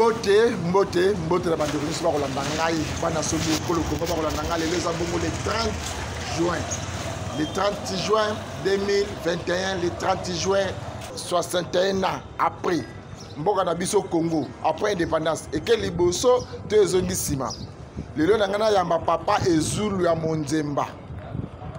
Mbote la bande de Rolanda Ngai, Bana Sobi, Kolo Kongo, Rolanda Ngai, les Ambongo le 30 juin. Le 30 juin 2021, le 30 juin 61 ans après. Mboka na biso Congo, après indépendance. Et que liboso, te zongisima. Le lieu nangana yamba papa Ezulu ya Monzemba,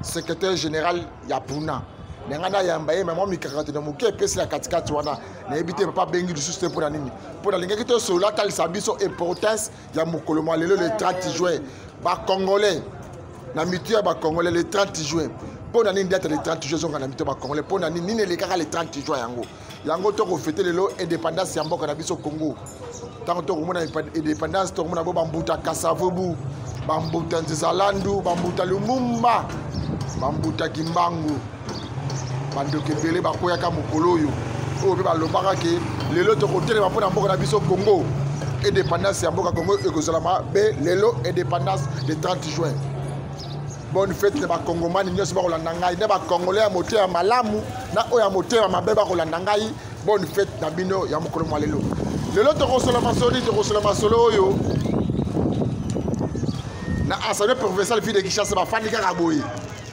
secrétaire général Yapuna. Nangana yamba ye maman mikakati na muke pesi la katikati wana na ebite papa bengi dususte pour nini pour la linga kito sola tal sabiso importance ya mukolo malelo le 30 juin ba congolais na mitu ya ba congolais le 30 juin pour nini date le 30 juin zonga na mitu ba congolais pour nini le kaka le 30 juin yango to ko fêter le indépendance ya mboka na biso Congo tant to ko mona indépendance to ko mona bo bambuta Kasavubu bambuta Nzizalandu bambuta Lumumba bambuta Kimbangu bandoke belé bakoyaka mokolo oyo oyo pe balobaka ke lelo tokotelema mpona mboka na biso Congo indépendance ya mboka Congo ekozalama be lelo indépendance le 30 juin. Bonne fête na bakongomani nyonso bakolanda ngai na bakongolais ya motema malamu na oyo ya motema mabe bakolanda ngai bonne fête na bino ya mokolo mwa lelo tokosola masolo oyo na assemblée provinciale ville de Kinshasa bafandi kaka boye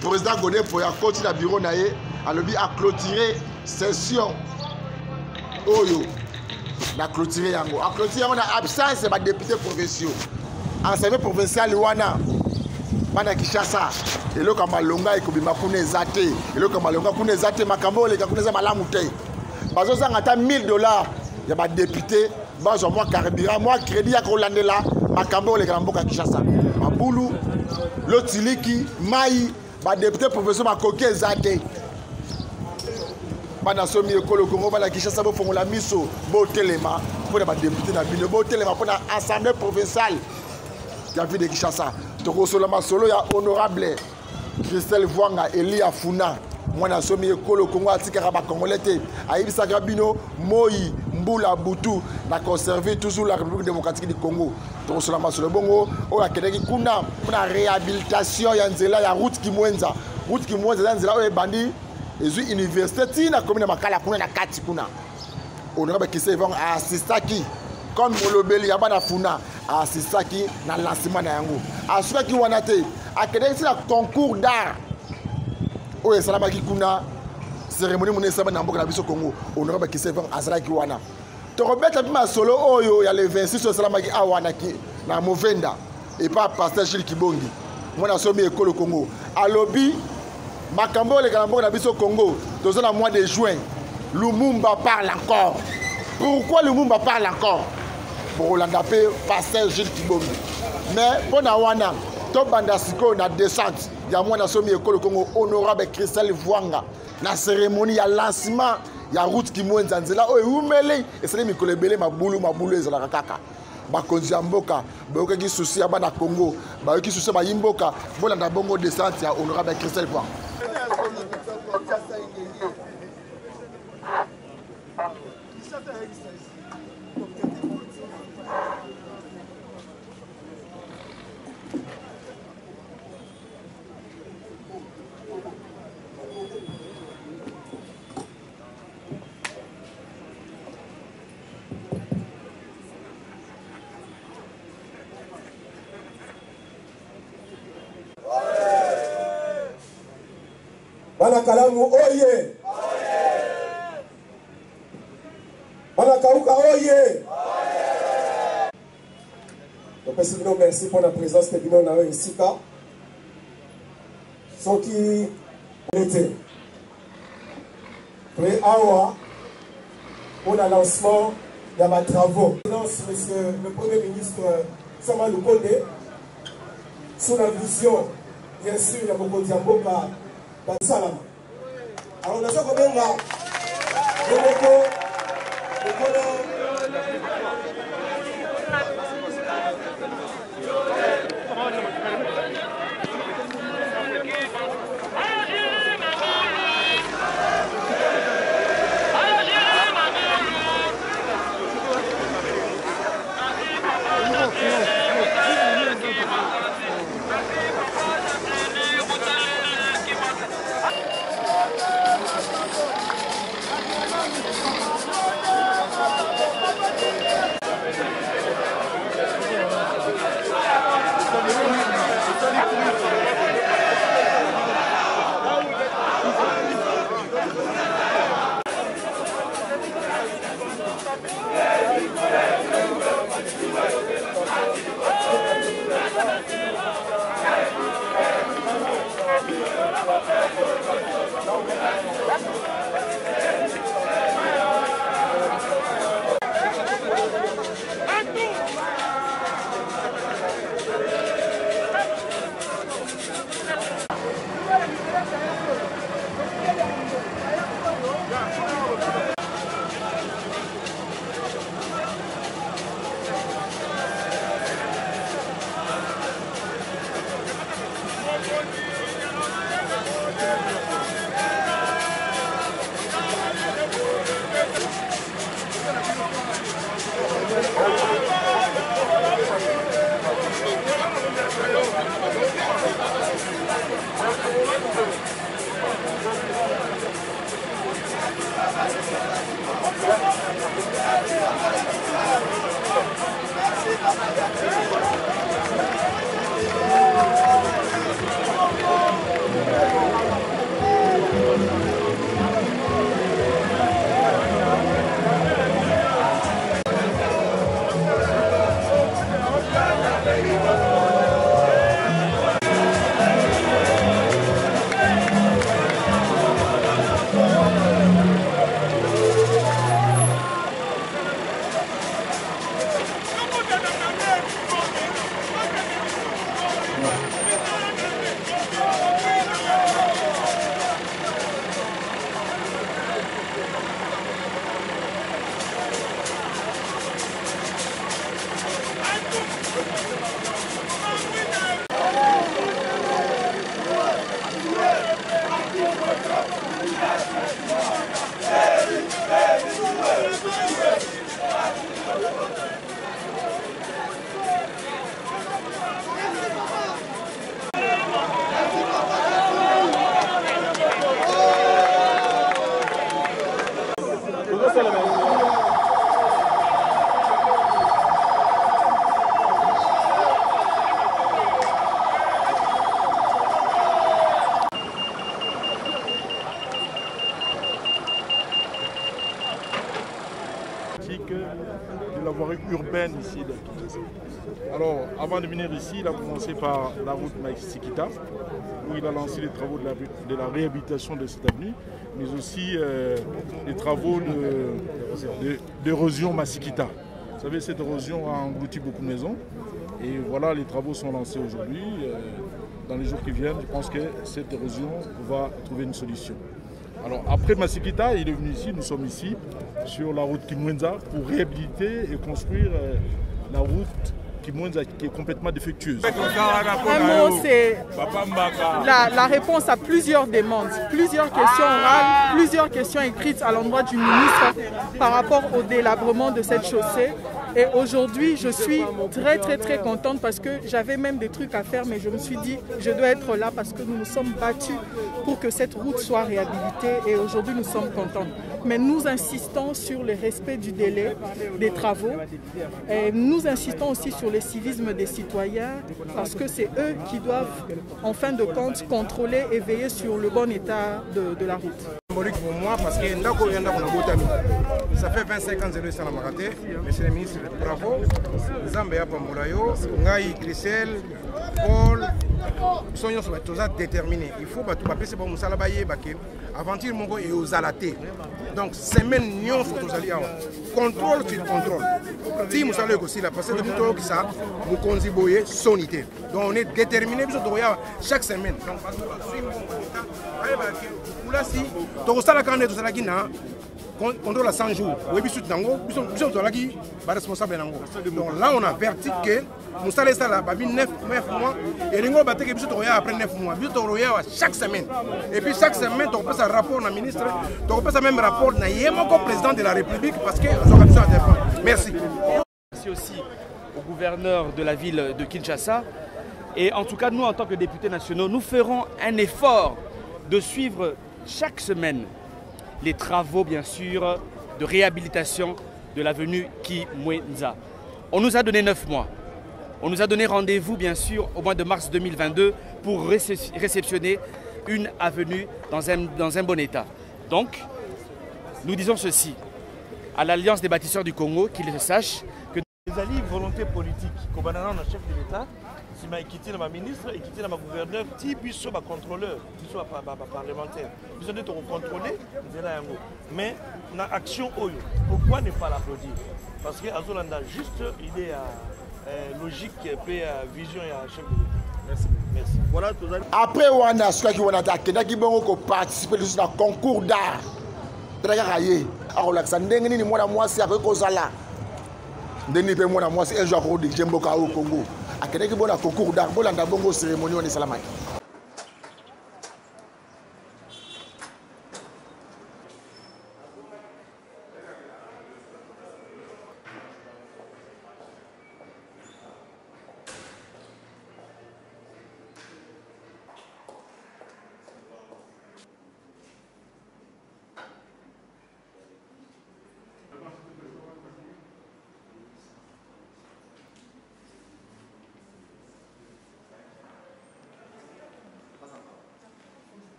président Godin po ya koti na bureau na ye alobi a clôturer session oyo na clôturer yango na absence ba député provinciaux assemblée provinciale wana bana Kinshasa eloko malonga ekobima kuna ezate eloko malonga kuna ezate makambo leka kuna za malamu te bazozanga ata $1000 ya ba député bazo moi carburant moi crédit ya kolandela makambo leka mboka Kinshasa mabulu lotiliki mai ba député provinciaux makoki ezate bana somi ekolo Congo bana Kinshasa bo fongola miso bo telema pour ba député na bino bo telema pour na assemblée provinciale ya ville de Kinshasa tokosola masolo ya honorable Christelle Vwanga Elia Funa mwana somi ekolo Congo atikaka ba congolais te ayibisaka bino moi mbula butu na conserver toujours la République démocratique du Congo tokosola masolo bongo o akedeki kuna réhabilitation ya nzela ya route Kimwenza nzela o ebandi ezui université tina commune makala kuna na kati kuna honorable Christelle Vwanga assistaki comme molobeli ya bana Funa assistaki na lancement na yango asukaki wana te akedeki na concours d'art oyo esalamaki kuna cérémonie mona esala na mboka na biso Congo honorable Christelle Vwanga azalaki wana tokobeta mpe masolo oyo ya le 26 oyo esalamaki awana na Movenda epa pasteur Gilles Kibongi mwana somi ekolo Congo alobi makambo oleka na mboka na biso Congo toza na mois de juin Lumumba parle encore. Pourquoi Lumumba parle encore? Pour Rolanda pe pasteur Gilles Kibongi mais pona wana to banda siko na descente ya mwana somi ekolo Congo honorable Christelle Vwanga na cérémonie ya lancement ya route Kimwenza nzela oyo umele esali mikolo ebele mabulu ezalaka kaka bakonzi ya mboka bayokaki susi ya bana Congo bayoki susi ba yimboka bolanda bongo descente ya honorable Christelle Vwanga. Bana Kalamu oye! Bana Kauka oye! Donc merci pour la présence de Bino Nawe Isika. Ceux qui étaient prêts pour le lancement de mes travaux. Monsieur le Premier ministre Sama Lukonde, sous la vision, bien sûr, il y a beaucoup de Mboka. Salam. Alors, nous avons urbaine ici de Kinshasa. Alors, avant de venir ici, il a commencé par la route Maïsikita, où il a lancé les travaux de la réhabilitation de cette avenue, mais aussi les travaux d'érosion Masikita. Vous savez, cette érosion a englouti beaucoup de maisons. Et voilà, les travaux sont lancés aujourd'hui. Dans les jours qui viennent, je pense que cette érosion va trouver une solution. Alors, après Masikita, il est venu ici, nous sommes ici, sur la route Kimwenza, pour réhabiliter et construire la route Kimwenza qui est complètement défectueuse. Un mot, c'est la réponse à plusieurs demandes, plusieurs questions orales, plusieurs questions écrites à l'endroit du ministre par rapport au délabrement de cette chaussée. Et aujourd'hui, je suis très contente parce que j'avais même des trucs à faire, mais je me suis dit, je dois être là parce que nous nous sommes battus pour que cette route soit réhabilitée et aujourd'hui, nous sommes contents. Mais nous insistons sur le respect du délai des travaux et nous insistons aussi sur le civisme des citoyens parce que c'est eux qui doivent, en fin de compte, contrôler et veiller sur le bon état de la route. Symbolique pour moi parce que ça fait 25 ans que je suis à Maraté. Monsieur le ministre, bravo. Zambia Pambolayo, Ngai, Christelle, Paul, ils sont tous déterminés. Il faut que tu aies un aventure mongo et aux alatés. Donc, semaine nion sur tous alliés. Contrôle sur contrôle. Si nous allons aussi la parce que nous qui ça, nous contribuons sonité. Donc, on est déterminés chaque semaine. Donc, là, si tu as la canne de tout ça qui n'a contrôle à 100 jours. Oui, responsable. Donc là, on a averti que nous allons ça là, 9 mois. Et nous allons après 9 mois. Nous allons chaque semaine. Et puis chaque semaine, on passe un rapport au ministre, on passe un même rapport au président de la République parce que nous avons besoin de merci. Merci aussi au gouverneur de la ville de Kinshasa. Et en tout cas, nous, en tant que députés nationaux, nous ferons un effort de suivre chaque semaine les travaux, bien sûr, de réhabilitation de l'avenue Kimwenza. On nous a donné 9 mois. On nous a donné rendez-vous, bien sûr, au mois de mars 2022 pour réceptionner une avenue dans un bon état. Donc, nous disons ceci à l'Alliance des bâtisseurs du Congo, qu'ils le sachent, que les alliés volonté politique, comme on a un chef de l'État, si ma équité ma ministre, équité ma gouverneur, si puis soit ma contrôleur, puis soit parlementaire, puis soit contrôler, mais dans l'action Oyo, pourquoi ne pas l'applaudir? Parce que Azolanda juste il est logique et vision et chef de l'État. Merci. Merci. Voilà, après on a ceux qui vont attaquer, qui vont participer dans un concours d'art. Alors là, ça n'est ni moi c'est avec Ozala. Ndeni pe moi c'est un jour de Jemboka au Congo. À quelqu'un qui bon à concours d'art, bon la bongo cérémonie on est salamai.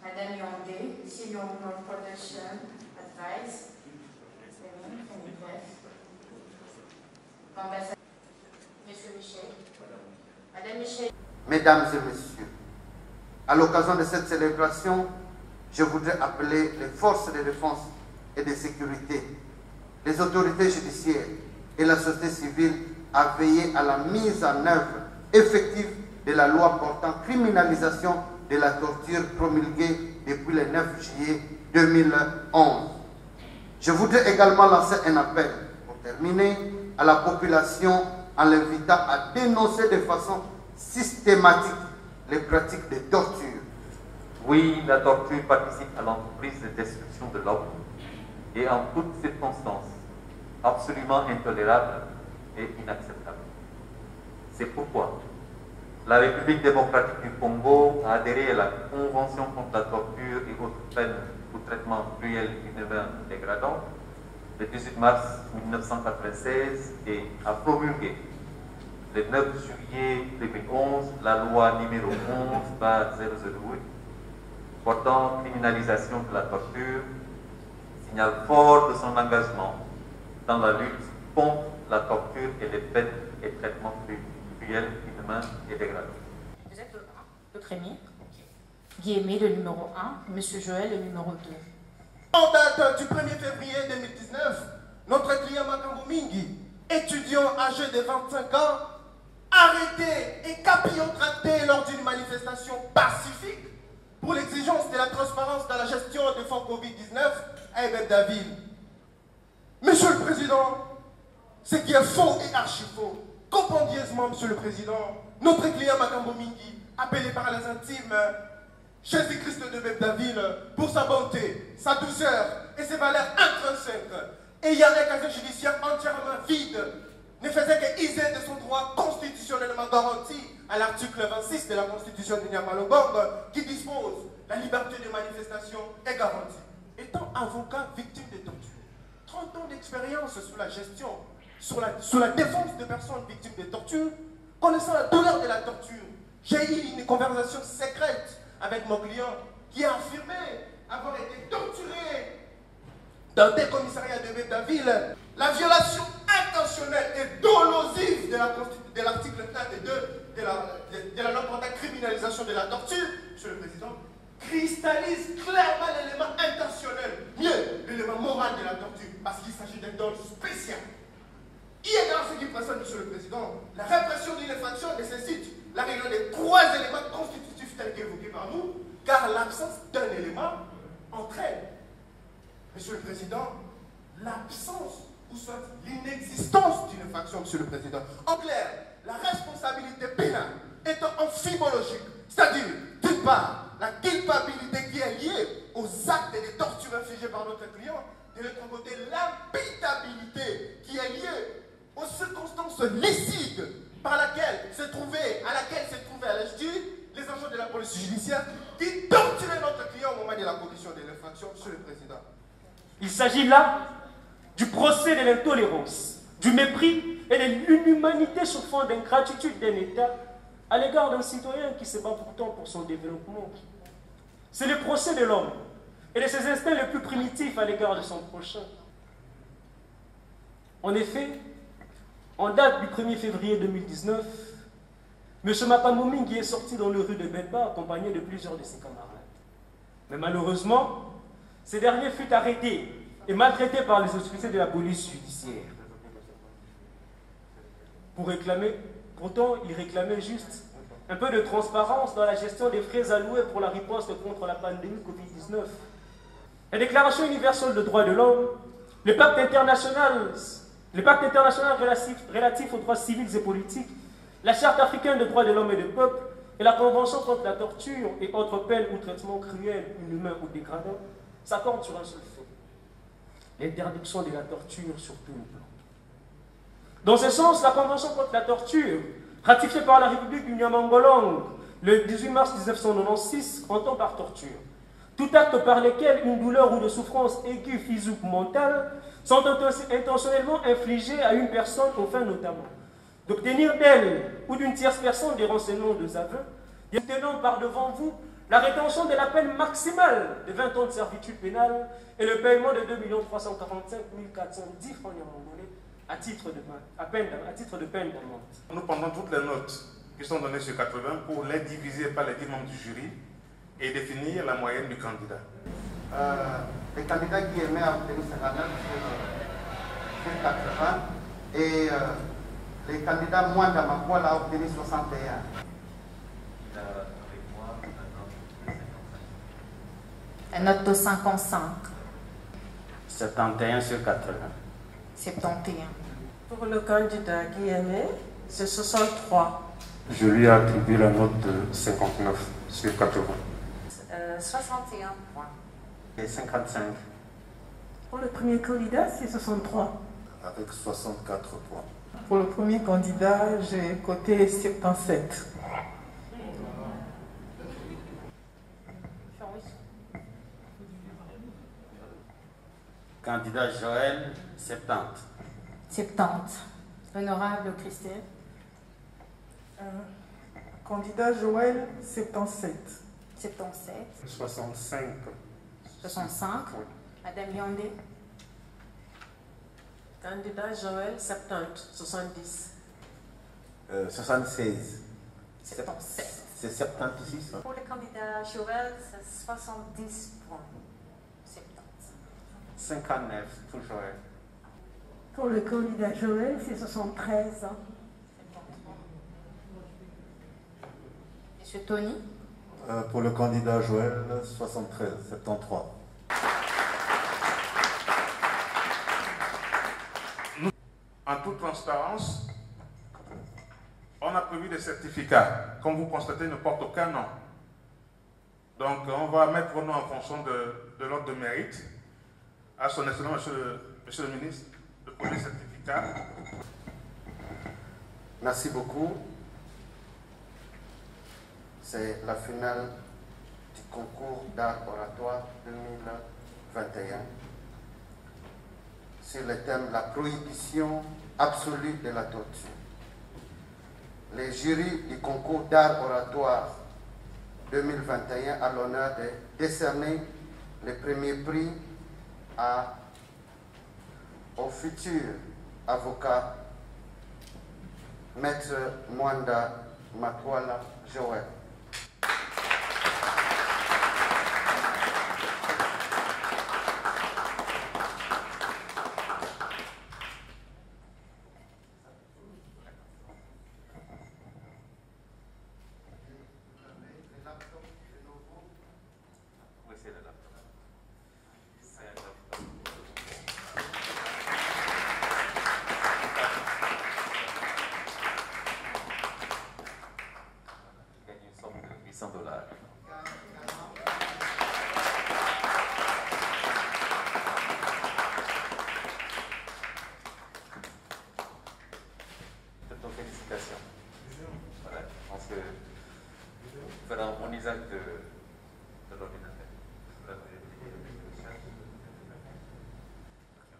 Madame Yondé, CEO of Production Advice, l'ambassadeur, Monsieur Michel, Mesdames et messieurs, à l'occasion de cette célébration, je voudrais appeler les forces de défense et de sécurité, les autorités judiciaires et la société civile à veiller à la mise en œuvre effective de la loi portant criminalisation de la torture promulguée depuis le 9 juillet 2011. Je voudrais également lancer un appel, pour terminer, à la population en l'invitant à dénoncer de façon systématique les pratiques de torture. Oui, la torture participe à l'entreprise de destruction de l'homme et en toutes circonstances, absolument intolérable et inacceptable. C'est pourquoi la République démocratique du Congo a adhéré à la Convention contre la torture et autres peines ou traitements cruels, inhumains, dégradants le 18 mars 1996 et a promulgué le 9 juillet 2011 la loi numéro 11/008 portant criminalisation de la torture, signal fort de son engagement dans la lutte contre la torture et les peines et traitements cruels, inhumains et dégradants. Vous êtes le 1, le Crémier, Guillemé le numéro 1, Monsieur Joël le numéro 2. En date du 1er février 2019, notre client Makambo Mingi, étudiant âgé de 25 ans, arrêté et capillotracté lors d'une manifestation pacifique pour l'exigence de la transparence dans la gestion des fonds Covid-19 à Ebeb-Daville. Monsieur le Président, ce qui est faux et archi-faux, compendieusement, Monsieur le Président, notre client Makambo Mingi, appelé par les intimes Jésus-Christ de Ebeb-Daville, pour sa bonté, sa douceur et ses valeurs intrinsèques, ayant un casier judiciaire entièrement vide, ne faisait que user de son droit constitutionnellement garanti à l'article 26 de la Constitution du Niamalobong qui dispose la liberté de manifestation est garantie. Étant avocat victime de torture, 30 ans d'expérience sur la gestion, sur la défense de personnes victimes de torture, connaissant la douleur de la torture, j'ai eu une conversation secrète avec mon client qui a affirmé avoir été torturé dans des commissariats de Ebeb-Daville. La violation intentionnelle et dolosive de l'article 1 et 2 de la loi portant criminalisation de la torture, Monsieur le Président, cristallise clairement l'élément intentionnel, mieux l'élément moral de la torture, parce qu'il s'agit d'un don spécial. Il est dans ce qui précède, Monsieur le Président, la répression d'une infraction nécessite la réunion des 3 éléments constitutifs tels qu'évoqués par nous, car l'absence d'un élément entraîne, Monsieur le Président, l'absence ou soit l'inexistence d'une infraction, Monsieur le Président. En clair, la responsabilité pénale étant amphibologique, c'est-à-dire, d'une part, la culpabilité qui est liée aux actes et des tortures infligées par notre client, de l'autre côté, l'imputabilité qui est liée aux circonstances licites à laquelle se trouvaient à l'âge les agents de la police judiciaire qui torturaient notre client au moment de la commission de l'infraction, Monsieur le Président. Il s'agit là du procès de l'intolérance, du mépris et de l'inhumanité sur fond d'ingratitude d'un État à l'égard d'un citoyen qui se bat pourtant pour son développement. C'est le procès de l'homme et de ses instincts les plus primitifs à l'égard de son prochain. En effet, en date du 1er février 2019, M. Makambo Mingi est sorti dans les rues de Belba accompagné de plusieurs de ses camarades. Mais malheureusement, ce dernier fut arrêté et maltraité par les autorités de la police judiciaire. Pourtant, il réclamait juste un peu de transparence dans la gestion des frais alloués pour la riposte contre la pandémie Covid-19. La Déclaration universelle des droits de l'homme, le pacte international relatif aux droits civils et politiques, la Charte africaine des droits de l'homme et des peuples et la Convention contre la torture et autres peines ou traitements cruels, inhumains ou dégradants s'accordent sur un seul fait: l'interdiction de la torture sur tous les plans. Dans ce sens, la Convention contre la torture, ratifiée par la République du Niamangolong le 18 mars 1996, entend par torture tout acte par lequel une douleur ou de souffrance aiguë, physique ou mentale sont intentionnellement infligées à une personne aux fins notamment d'obtenir d'elle ou d'une tierce personne des renseignements de aveux, tenant par devant vous la rétention de la peine maximale de 20 ans de servitude pénale et le paiement de 2 345 410 francs niamangolais à titre de peine d'amende. Nous prenons toutes les notes qui sont donnés sur 80 pour les diviser par les 10 membres du jury et définir la moyenne du candidat. Le candidat Guillemé a obtenu 59 sur 80 et le candidat Mwanda Makwala a obtenu 61. La note de 55. 71 sur 80. 71. Pour le candidat Guillemé, c'est 63. Je lui ai attribué la note de 59 sur 80. 61 points. Et 55. Pour le premier candidat, c'est 63. Avec 64 points. Pour le premier candidat, j'ai coté 77. Candidat Joël, 70. 70. Honorable Christelle. Candidat Joël, 77. 77. 65. 65. Oui. Madame Yandé. Candidat Joël, 70. 70. 76. 77. C'est 76. Pour le candidat Joël, c'est 70 points. 59 pour Joël. Pour le candidat Joël, c'est 73. Monsieur Tony. Pour le candidat Joël, 73, 73. En toute transparence, on a prévu des certificats. Comme vous constatez, ne portent aucun nom. Donc, on va mettre vos noms en fonction de l'ordre de mérite. À son excellence, monsieur le ministre, de prendre les certificats. Merci beaucoup. C'est la finale du concours d'art oratoire 2021 sur le thème la prohibition absolue de la torture. Les jurys du concours d'art oratoire 2021 a l'honneur de décerner le premier prix au futur avocat Maître Mwanda Makwala Joël.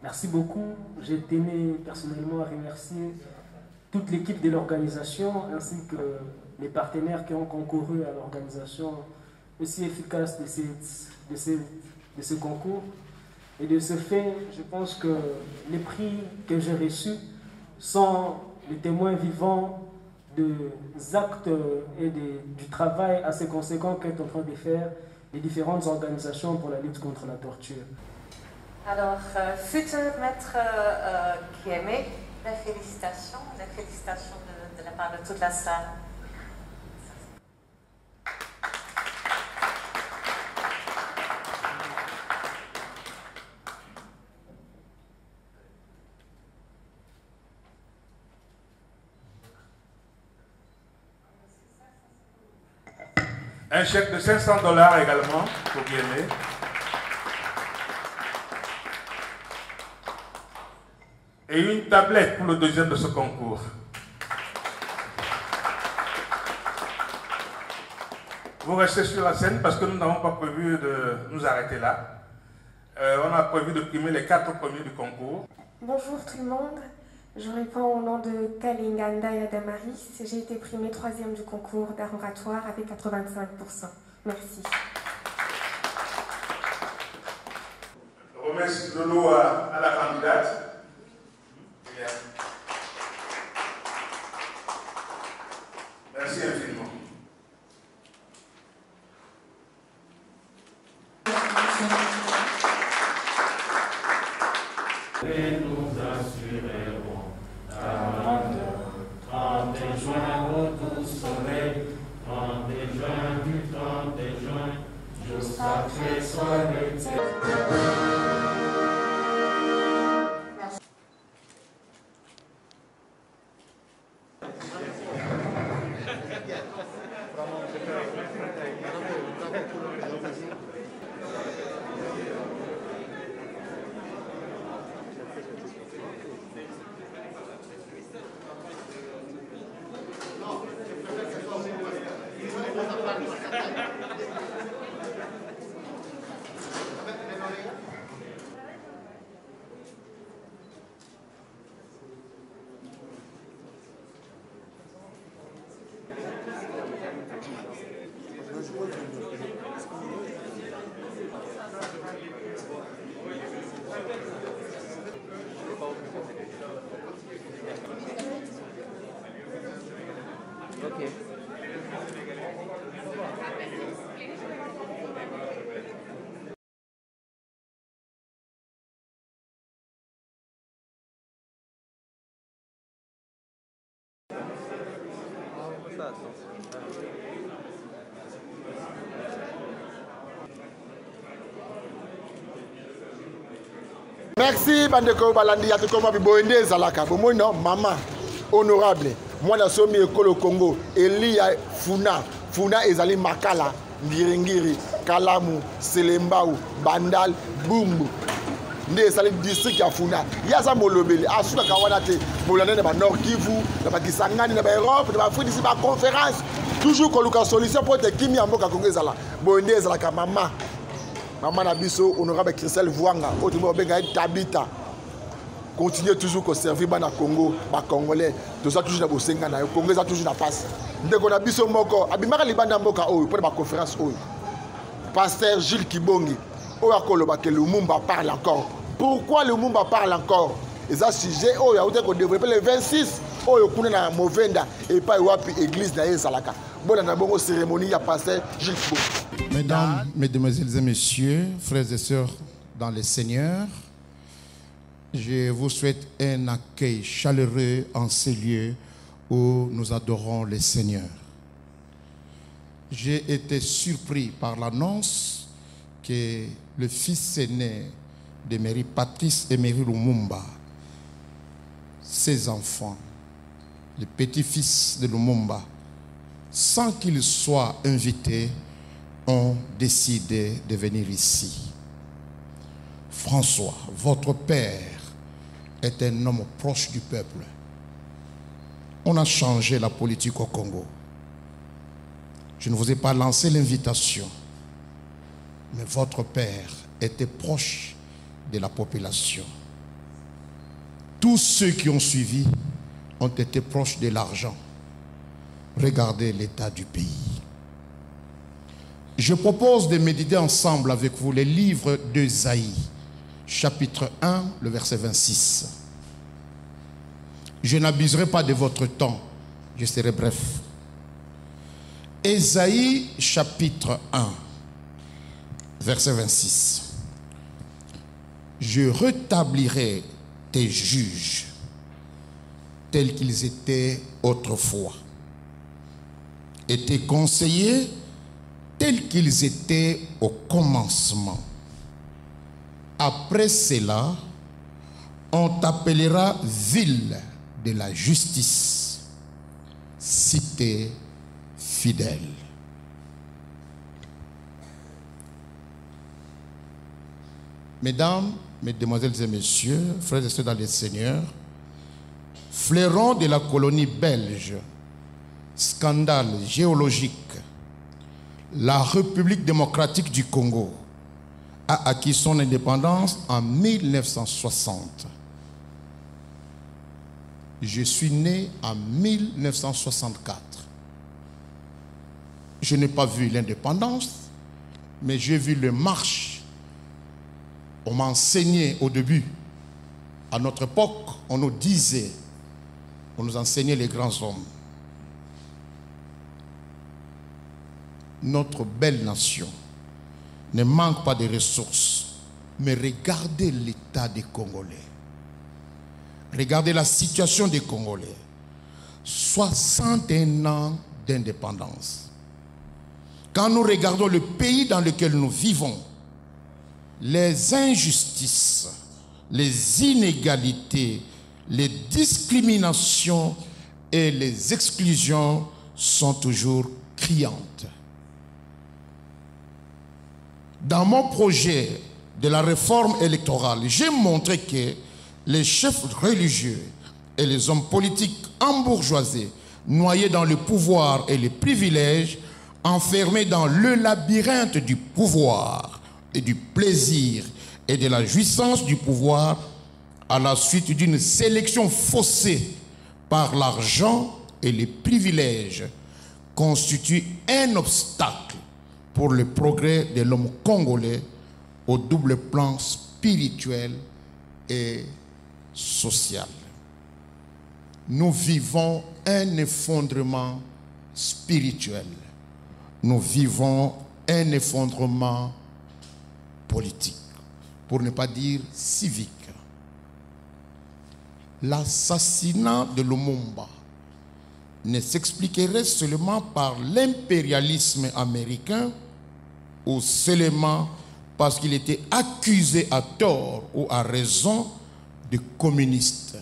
Merci beaucoup. Je tenais personnellement à remercier toute l'équipe de l'organisation ainsi que les partenaires qui ont concouru à l'organisation aussi efficace de ce concours. Et de ce fait, je pense que les prix que j'ai reçus sont les témoins vivants des actes et du travail assez conséquent qu'est en train de faire les différentes organisations pour la lutte contre la torture. Alors, futur maître Guillemé, la félicitation de la part de toute la salle. Un chèque de $500 également pour Guillemé. Et une tablette pour le deuxième de ce concours. Vous restez sur la scène parce que nous n'avons pas prévu de nous arrêter là. On a prévu de primer les 4 premiers du concours. Bonjour tout le monde, je réponds au nom de Kalinganda Yadamaris. J'ai été primée 3e du concours d'art oratoire avec 85%. Merci. Je remercie le lot à la candidate. Merci Merci bandeko balandi ya tukoma biboende ezalaka bomoi non mama honorable mwana somi ekolo Congo Elia Funa ezali makala ngiri Kalamu Selembao Bandal Bumbu nde ezali district ya Funa yaza molobeli asuka kawana te bolanda na ba Nord Kivu na ba Kisangani na ba Europe na ba Afrique d'ici ba conférence toujours koluka solution pour te kimi amboka Congo ezala boende ezalaka mama na biso honorable Christelle Vuanga otumo benga Tabita continuer toujours ko servir bana Congo ba congolais tout ça toujours na bosenga na Congo ça toujours na passe ndeko na biso moko abimaka libanda mboka oyo pour ba conférence oyo pasteur Gilles Kibongi oyo akoloba que Lumumba parle encore. Pourquoi Lumumba parle encore? Et ça sujet oyo a ko développer le 26 oyo kuna na Movenda et pas wapi église na ezalaka bona na bongo cérémonie ya pasteur Gilles Kibongi. Mesdames, Mesdemoiselles et Messieurs, frères et sœurs dans le Seigneur, je vous souhaite un accueil chaleureux en ces lieux où nous adorons le Seigneur. J'ai été surpris par l'annonce que le fils aîné de Mary Patrice et Mary Lumumba, ses enfants, les petits-fils de Lumumba, sans qu'ils soient invités, ont décidé de venir ici. François, votre père est un homme proche du peuple. On a changé la politique au Congo. Je ne vous ai pas lancé l'invitation, mais votre père était proche de la population. Tous ceux qui ont suivi ont été proches de l'argent. Regardez l'état du pays. Je propose de méditer ensemble avec vous les livres d'Ésaïe, chapitre 1, le verset 26. Je n'abuserai pas de votre temps, je serai bref. Ésaïe, chapitre 1, verset 26. Je rétablirai tes juges tels qu'ils étaient autrefois, et tes conseillers tels qu'ils étaient au commencement. Après cela, on t'appellera ville de la justice, cité fidèle. Mesdames, Mesdemoiselles et Messieurs, frères et sœurs dans le Seigneur, fleuron de la colonie belge, scandale géologique, la République démocratique du Congo a acquis son indépendance en 1960. Je suis né en 1964. Je n'ai pas vu l'indépendance, mais j'ai vu le marche. On m'a enseigné au début. À notre époque, on nous disait, on nous enseignait les grands hommes. Notre belle nation ne manque pas de ressources, mais regardez l'état des Congolais. Regardez la situation des Congolais. 61 ans d'indépendance. Quand nous regardons le pays dans lequel nous vivons, les injustices, les inégalités, les discriminations et les exclusions sont toujours criantes. Dans mon projet de la réforme électorale, j'ai montré que les chefs religieux et les hommes politiques embourgeoisés, noyés dans le pouvoir et les privilèges, enfermés dans le labyrinthe du pouvoir et du plaisir et de la jouissance du pouvoir, à la suite d'une sélection faussée par l'argent et les privilèges, constitue un obstacle pour le progrès de l'homme congolais au double plan spirituel et social. Nous vivons un effondrement spirituel. Nous vivons un effondrement politique, pour ne pas dire civique. L'assassinat de Lumumba ne s'expliquerait seulement par l'impérialisme américain ou seulement parce qu'il était accusé à tort ou à raison de communiste.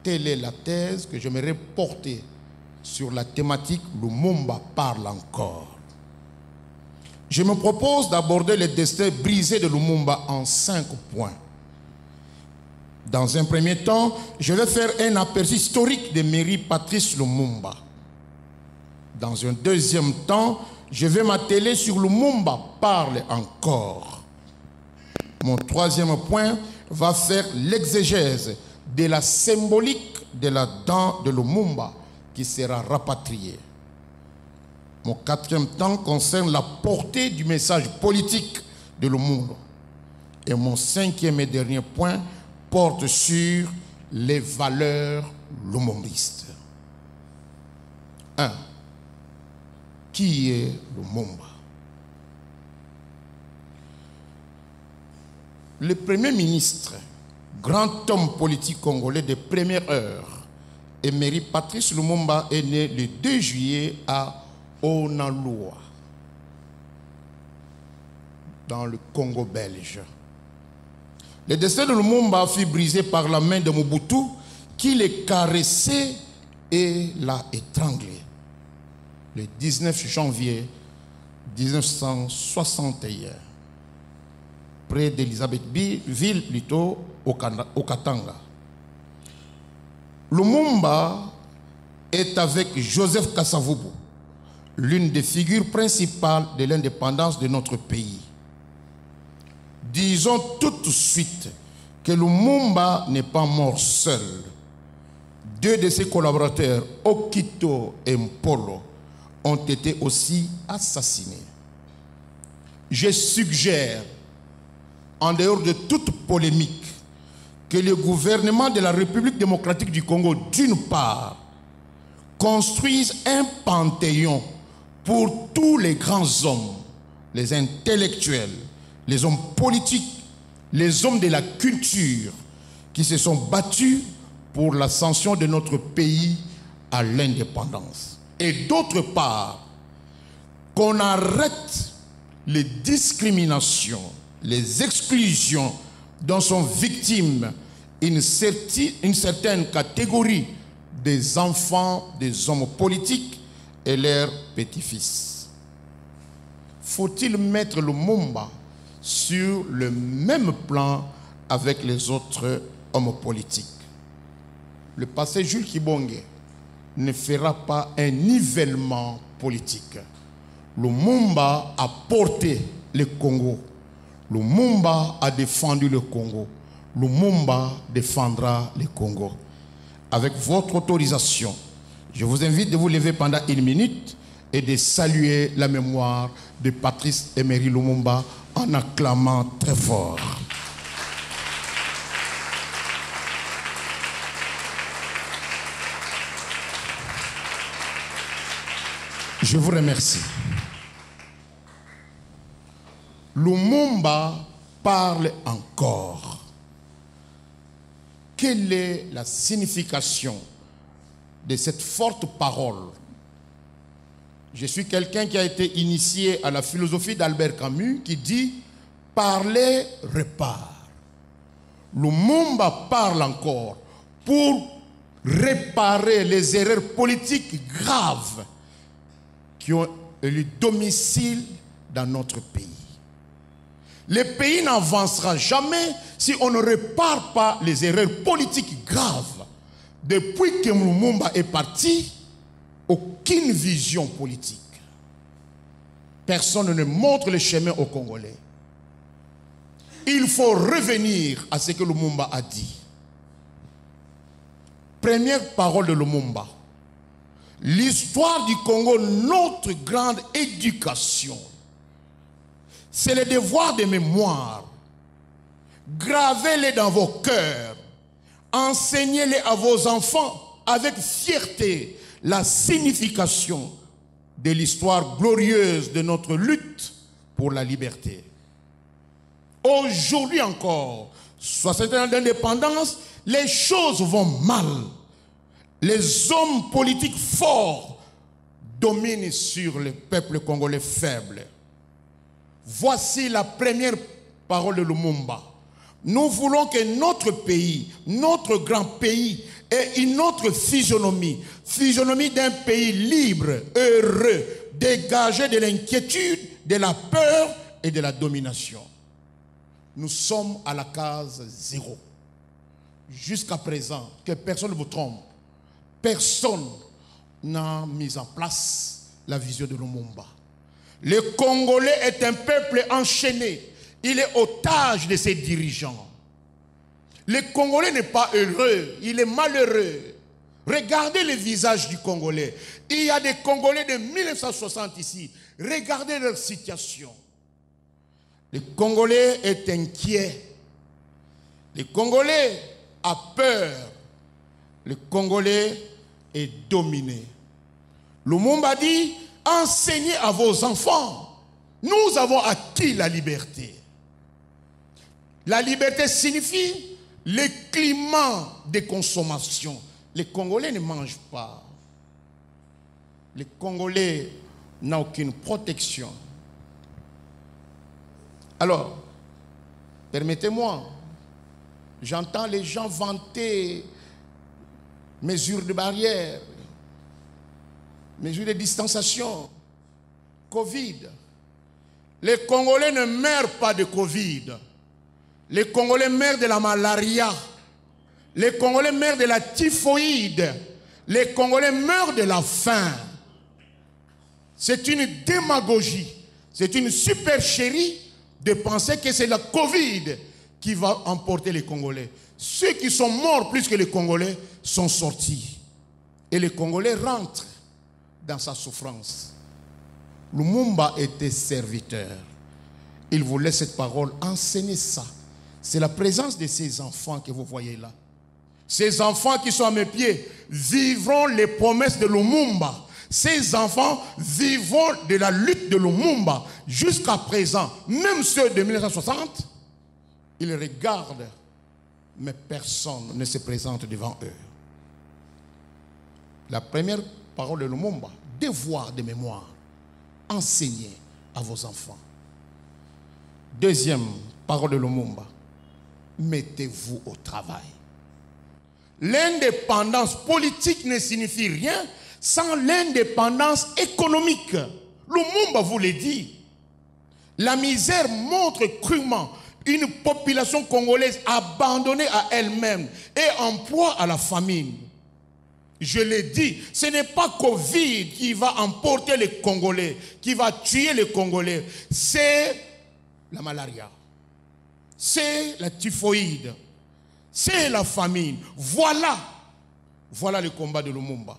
Telle est la thèse que j'aimerais porter sur la thématique Lumumba parle encore. Je me propose d'aborder le destin brisé de Lumumba en 5 points. Dans un premier temps, je vais faire un aperçu historique de Mairie Patrice Lumumba. Dans un deuxième temps, je vais m'atteler sur Lumumba parle encore. Mon troisième point va faire l'exégèse de la symbolique de la dent de Lumumba qui sera rapatriée. Mon quatrième temps concerne la portée du message politique de Lumumba. Et mon cinquième et dernier point porte sur les valeurs lumumbistes. 1. Qui est Lumumba? Le Premier ministre, grand homme politique congolais de première heure, Emery Patrice Lumumba est né le 2 juillet à Onaloa, dans le Congo belge. Le destin de Lumumba fut brisé par la main de Mobutu qui l'a caressé et l'a étranglé le 19 janvier 1961, près d'Elisabethville, plutôt au Katanga. Lumumba est avec Joseph Kasavubu l'une des figures principales de l'indépendance de notre pays. Disons tout de suite que Lumumba n'est pas mort seul. 2 de ses collaborateurs, Okito et Mpolo, ont été aussi assassinés. Je suggère, en dehors de toute polémique, que le gouvernement de la République démocratique du Congo, d'une part, construise un panthéon pour tous les grands hommes, les intellectuels, les hommes politiques, les hommes de la culture qui se sont battus pour l'ascension de notre pays à l'indépendance. Et d'autre part, qu'on arrête les discriminations, les exclusions dont sont victimes une certaine catégorie des enfants des hommes politiques et leurs petits-fils. Faut-il mettre Lumumba sur le même plan avec les autres hommes politiques? Le passé Jules Kibonge ne fera pas un nivellement politique. Lumumba a porté le Congo. Lumumba a défendu le Congo. Lumumba défendra le Congo. Avec votre autorisation, je vous invite de vous lever pendant 1 minute et de saluer la mémoire de Patrice Emery Lumumba en acclamant très fort. Je vous remercie. Lumumba parle encore. Quelle est la signification de cette forte parole? Je suis quelqu'un qui a été initié à la philosophie d'Albert Camus qui dit « parler répare. Lumumba parle encore pour réparer les erreurs politiques graves qui ont eu domicile dans notre pays. Le pays n'avancera jamais si on ne répare pas les erreurs politiques graves. Depuis que Lumumba est parti, aucune vision politique. Personne ne montre le chemin aux Congolais. Il faut revenir à ce que Lumumba a dit. Première parole de Lumumba. L'histoire du Congo, notre grande éducation. C'est le devoir de mémoire. Gravez-les dans vos cœurs. Enseignez-les à vos enfants avec fierté la signification de l'histoire glorieuse de notre lutte pour la liberté. Aujourd'hui encore, 60 ans d'indépendance, les choses vont mal. Les hommes politiques forts dominent sur le peuple congolais faible. Voici la première parole de Lumumba. Nous voulons que notre pays, notre grand pays, ait une autre physionomie. Physionomie d'un pays libre, heureux, dégagé de l'inquiétude, de la peur et de la domination. Nous sommes à la case 0. Jusqu'à présent, que personne ne vous trompe, personne n'a mis en place la vision de Lumumba. Le Congolais est un peuple enchaîné. Il est otage de ses dirigeants. Le Congolais n'est pas heureux, il est malheureux. Regardez le visage du Congolais. Il y a des Congolais de 1960 ici. Regardez leur situation. Le Congolais est inquiet. Le Congolais a peur. Le Congolais est dominé. Lumumba dit, enseignez à vos enfants. Nous avons acquis la liberté. La liberté signifie le climat de consommation. Les Congolais ne mangent pas. Les Congolais n'ont aucune protection. Alors, permettez-moi, j'entends les gens vanter mesures de barrière, mesures de distanciation, Covid. Les Congolais ne meurent pas de Covid. Les Congolais meurent de la malaria. Les Congolais meurent de la typhoïde. Les Congolais meurent de la faim. C'est une démagogie. C'est une supercherie de penser que c'est la Covid qui va emporter les Congolais. Ceux qui sont morts plus que les Congolais sont sortis. Et les Congolais rentrent dans sa souffrance. Lumumba était serviteur. Il voulait cette parole, enseigner ça. C'est la présence de ces enfants que vous voyez là. Ces enfants qui sont à mes pieds vivront les promesses de Lumumba. Ces enfants vivront de la lutte de Lumumba jusqu'à présent. Même ceux de 1960, ils regardent, mais personne ne se présente devant eux. La première parole de Lumumba, devoir de mémoire. Enseignez à vos enfants. Deuxième parole de Lumumba, mettez-vous au travail. L'indépendance politique ne signifie rien sans l'indépendance économique. Lumumba vous le dit. La misère montre crûment une population congolaise abandonnée à elle-même et en proie à la famine. Je l'ai dit, ce n'est pas Covid qui va emporter les Congolais, qui va tuer les Congolais. C'est la malaria, c'est la typhoïde, c'est la famine. Voilà le combat de Lumumba.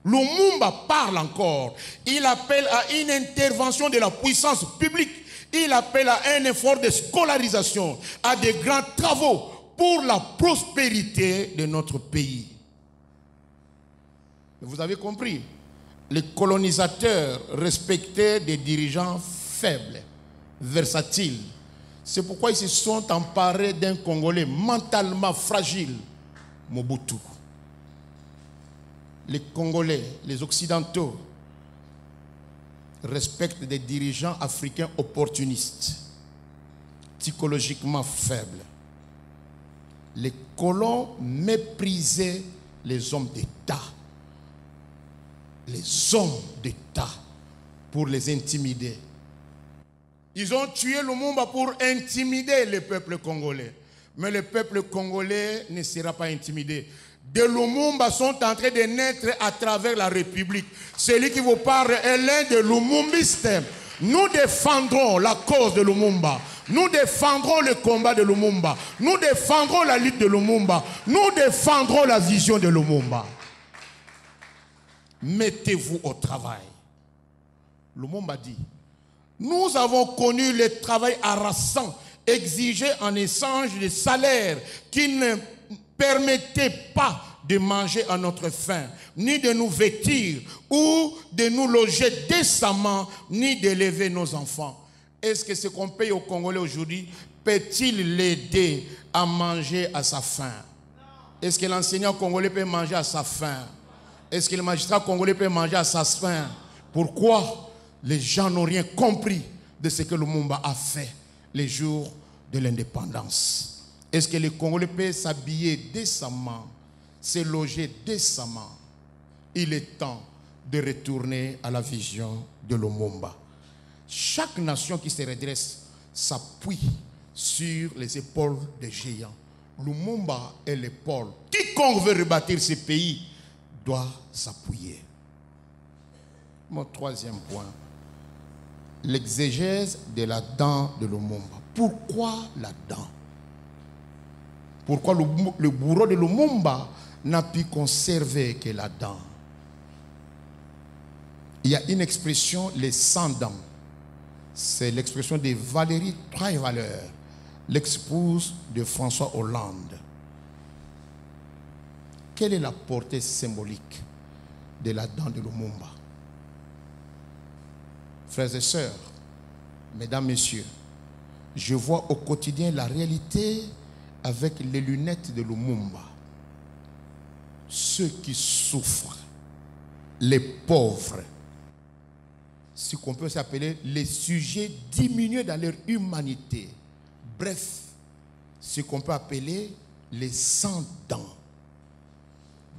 Lumumba parle encore. Il appelle à une intervention de la puissance publique. Il appelle à un effort de scolarisation, à des grands travaux pour la prospérité de notre pays. Vous avez compris, les colonisateurs respectaient des dirigeants faibles, versatiles. C'est pourquoi ils se sont emparés d'un Congolais mentalement fragile, Mobutu. Les Congolais, les Occidentaux, respectent des dirigeants africains opportunistes. psychologiquement faible. Les colons méprisaient les hommes d'État. Les hommes d'État pour les intimider. Ils ont tué Lumumba pour intimider le peuple congolais. Mais le peuple congolais ne sera pas intimidé. Des Lumumba sont en train de naître à travers la République. Celui qui vous parle est l'un des Lumumbistes. Nous défendrons la cause de Lumumba. Nous défendrons le combat de Lumumba. Nous défendrons la lutte de Lumumba. Nous défendrons la vision de Lumumba. Mettez-vous au travail. Lumumba dit, nous avons connu le travail harassant exigé en échange de salaires qui ne permettaient pas de manger à notre faim, ni de nous vêtir, ou de nous loger décemment, ni d'élever nos enfants. Est-ce que ce qu'on paye aux Congolais aujourd'hui peut-il l'aider à manger à sa faim? Est-ce que l'enseignant congolais peut manger à sa faim? Est-ce que le magistrat congolais peut manger à sa faim? Pourquoi les gens n'ont rien compris de ce que Lumumba a fait les jours de l'indépendance? Est-ce que les Congolais peuvent s'habiller décemment, se loger décemment? Il est temps de retourner à la vision de Lumumba. Chaque nation qui se redresse s'appuie sur les épaules des géants. Lumumba est l'épaule. Quiconque veut rebâtir ce pays doit s'appuyer. Mon troisième point, l'exégèse de la dent de Lumumba. Pourquoi la dent? Pourquoi le bourreau de Lumumba n'a pu conserver que la dent? Il y a une expression, les 100 dents. C'est l'expression de Valérie Trierweiler, l'ex-épouse de François Hollande. Quelle est la portée symbolique de la dent de Lumumba? Frères et sœurs, mesdames, messieurs, je vois au quotidien la réalité avec les lunettes de Lumumba. Ceux qui souffrent, les pauvres, ce qu'on peut s'appeler les sujets diminués dans leur humanité. Bref, ce qu'on peut appeler les sans dents.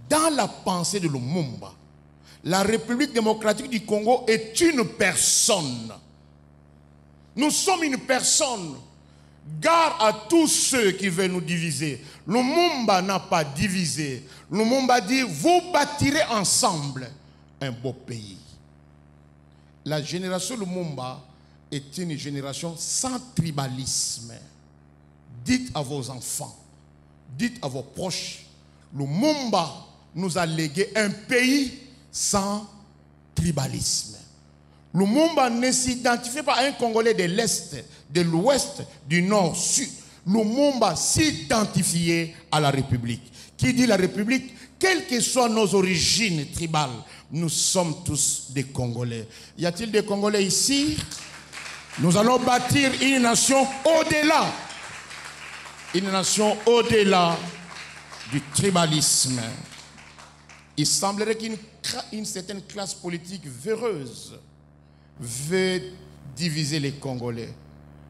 Dans la pensée de Lumumba, la République démocratique du Congo est une personne. Nous sommes une personne. Gare à tous ceux qui veulent nous diviser. Lumumba n'a pas divisé. Lumumba dit, vous bâtirez ensemble un beau pays. La génération Lumumba est une génération sans tribalisme. Dites à vos enfants, dites à vos proches, Lumumba nous a légué un pays sans tribalisme. Lumumba ne s'identifiait pas à un Congolais de l'Est, de l'Ouest, du Nord, Sud. Lumumba s'identifiait à la République. Qui dit la République? Quelles que soient nos origines tribales, nous sommes tous des Congolais. Y a-t-il des Congolais ici? Nous allons bâtir une nation au-delà. Une nation au-delà du tribalisme. Il semblerait qu'une certaine classe politique véreuse veut diviser les Congolais.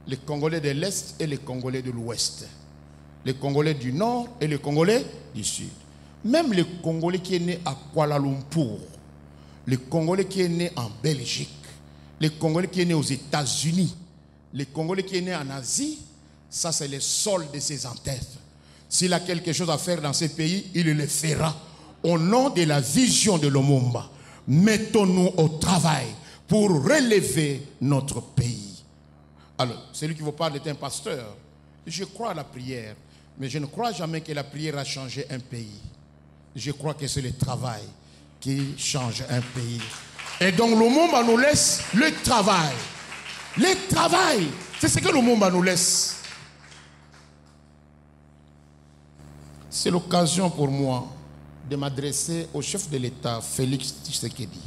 Les Congolais de l'Est et les Congolais de l'Ouest. Les Congolais du Nord et les Congolais du Sud. Même le Congolais qui est né à Kuala Lumpur, le Congolais qui est né en Belgique, le Congolais qui est né aux États-Unis, le Congolais qui est né en Asie, ça c'est le sol de ses ancêtres. S'il a quelque chose à faire dans ce pays, il le fera. Au nom de la vision de Lumumba, mettons-nous au travail pour relever notre pays. Alors, celui qui vous parle est un pasteur. Je crois à la prière, mais je ne crois jamais que la prière a changé un pays. Je crois que c'est le travail qui change un pays. Et donc Lumumba nous laisse le travail. Le travail, c'est ce que Lumumba nous laisse. C'est l'occasion pour moi de m'adresser au chef de l'État, Félix Tshisekedi,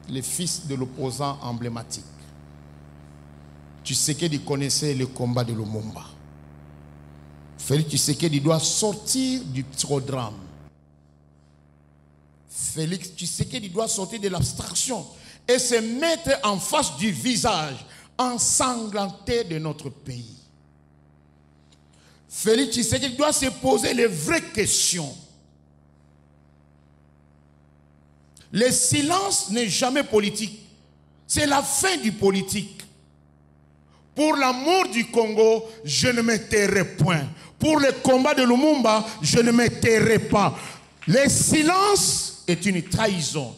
le fils de l'opposant emblématique. Tshisekedi connaissait le combat de Lumumba. Félix Tshisekedi doit sortir du psychodrame. Félix Tshisekedi doit sortir de l'abstraction et se mettre en face du visage, ensanglantée de notre pays. Félix Tshisekedi doit se poser les vraies questions. Le silence n'est jamais politique. C'est la fin du politique. Pour l'amour du Congo, je ne me tairai point. Pour le combat de Lumumba, je ne me tairai pas. Le silence est une trahison.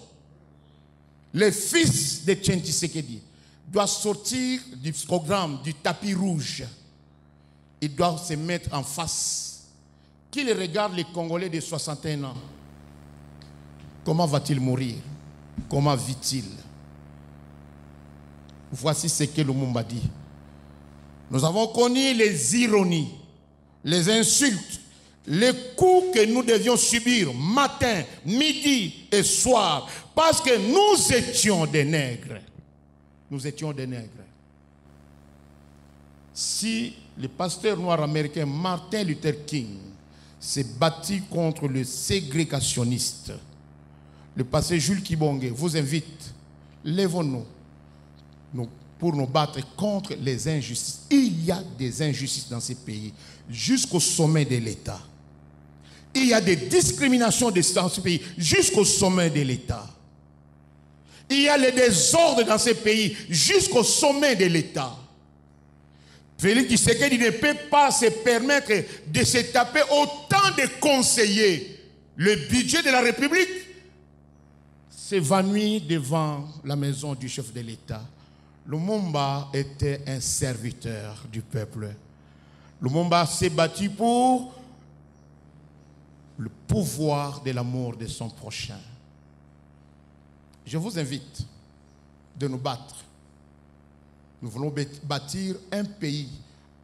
Le fils de Tshisekedi doit sortir du programme du tapis rouge. Il doit se mettre en face. Qu'il regarde les Congolais de 61 ans. Comment va-t-il mourir? Comment vit-il? Voici ce que Lumumba dit. Nous avons connu les ironies, les insultes, les coups que nous devions subir matin, midi et soir parce que nous étions des nègres. Nous étions des nègres. Si le pasteur noir américain Martin Luther King s'est battu contre le ségrégationniste, le pasteur Jules Kibonge vous invite, lèvons-nous pour nous battre contre les injustices. Il y a des injustices dans ces pays jusqu'au sommet de l'État. Il y a des discriminations dans ce pays jusqu'au sommet de l'État. Il y a les désordres dans ces pays jusqu'au sommet de l'État. Félix Tshisekedi ne peut pas se permettre de se taper autant de conseillers. Le budget de la République s'évanouit devant la maison du chef de l'État. Lumumba était un serviteur du peuple. Lumumba s'est battu pour le pouvoir de l'amour de son prochain. Je vous invite de nous battre. Nous voulons bâtir un pays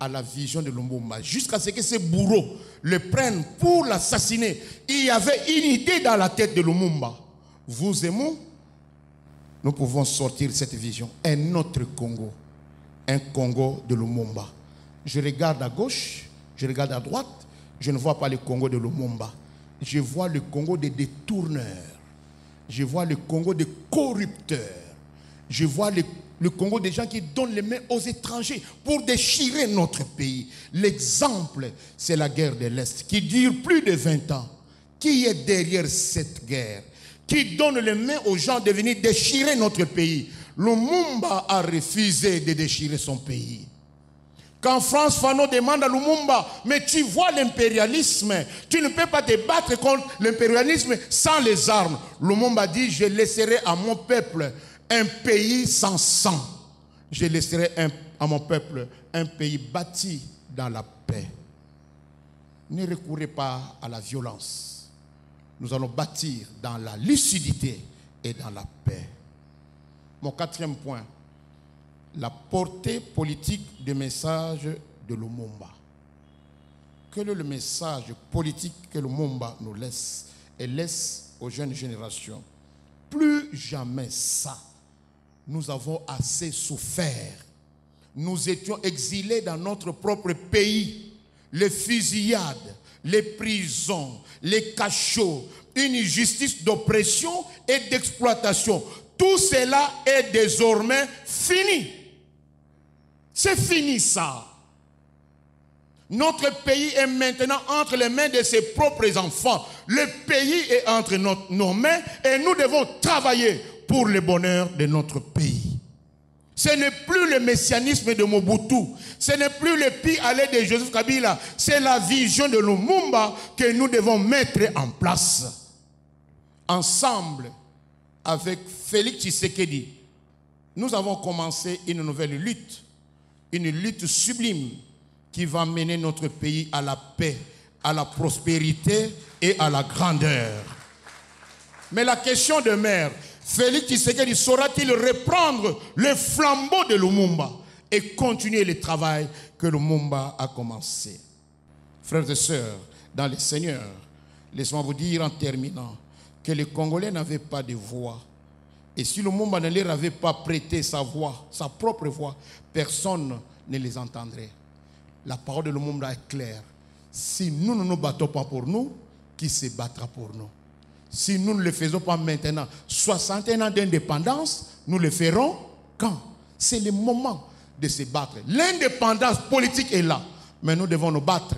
à la vision de Lumumba, jusqu'à ce que ces bourreaux le prennent pour l'assassiner. Il y avait une idée dans la tête de Lumumba. Vous et moi, nous pouvons sortir de cette vision. Un autre Congo. Un Congo de Lumumba. Je regarde à gauche, je regarde à droite, je ne vois pas le Congo de Lumumba. Je vois le Congo des détourneurs. Je vois le Congo des corrupteurs. Je vois le Congo des gens qui donnent les mains aux étrangers pour déchirer notre pays. L'exemple, c'est la guerre de l'Est qui dure plus de 20 ans. Qui est derrière cette guerre? Qui donne les mains aux gens de venir déchirer notre pays? Lumumba a refusé de déchirer son pays. Quand France Fanon demande à Lumumba, mais tu vois l'impérialisme, tu ne peux pas te battre contre l'impérialisme sans les armes. Lumumba dit, je laisserai à mon peuple un pays sans sang. Je laisserai à mon peuple un pays bâti dans la paix. Ne recourez pas à la violence. Nous allons bâtir dans la lucidité et dans la paix. Mon quatrième point, la portée politique du message de Lumumba. Quel est le message politique que Lumumba nous laisse et laisse aux jeunes générations? Plus jamais ça. Nous avons assez souffert. Nous étions exilés dans notre propre pays. Les fusillades, les prisons, les cachots, une justice d'oppression et d'exploitation. Tout cela est désormais fini. C'est fini ça. Notre pays est maintenant entre les mains de ses propres enfants. Le pays est entre nos mains et nous devons travailler pour le bonheur de notre pays. Ce n'est plus le messianisme de Mobutu. Ce n'est plus le pis-aller de Joseph Kabila. C'est la vision de Lumumba que nous devons mettre en place. Ensemble, avec Félix Tshisekedi, nous avons commencé une nouvelle lutte. Une lutte sublime qui va mener notre pays à la paix, à la prospérité et à la grandeur. Mais la question demeure, Félix Tshisekedi saura-t-il reprendre le flambeau de Lumumba et continuer le travail que Lumumba a commencé? Frères et sœurs, dans le Seigneur, laissez-moi vous dire en terminant que les Congolais n'avaient pas de voix. Et si Lumumba ne leur avait pas prêté sa voix, sa propre voix, personne ne les entendrait. La parole de Lumumba est claire. Si nous ne nous battons pas pour nous, qui se battra pour nous? Si nous ne le faisons pas maintenant, 61 ans d'indépendance, nous le ferons quand? C'est le moment de se battre. L'indépendance politique est là, mais nous devons nous battre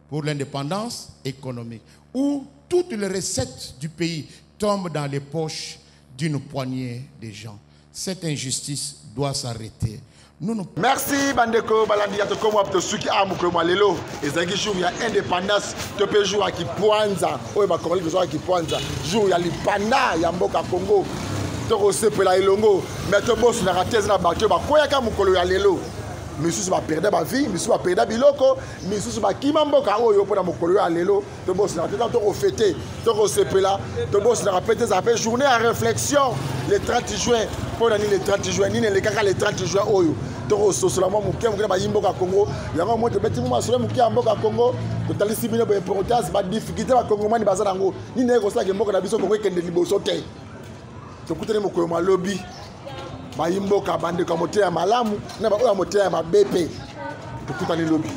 pour l'indépendance économique, où toutes les recettes du pays tombent dans les poches d'une poignée de gens. Cette injustice doit s'arrêter. Merci Bandeko Balandi ya tokomo apto suki amuko malelo ezangi jour ya indépendance to pe jour ki Pwanza oyo ba Congolais jour ki Pwanza jour ya lipanda ya mboka Congo to ko sepela elongo mais to boss na ratez na bato ba koya ka mukolo ya lelo misusu ba perdre ba vie misusu ba perdre biloko misusu ba kima mboka oyo pona mukolo ya lelo to boss na ratez to ko fêter to ko sepela to boss na rappeler ça fait journée à réflexion le 30 juin pour le 30 juin ni le kaka le 30 juin oyo to sosolamo mukia mukia ba yimboka Congo yango moto beti mu masolo mukia mboka Congo to talisi bino ba importance ba difficulté ba Congo mani bazana ngo ni ne ko sala mboka na biso Congo kende liboso te to kutene mukoyo malobi ba yimboka bande ka motea malamu na ba oya motea mabepe to kutani lobi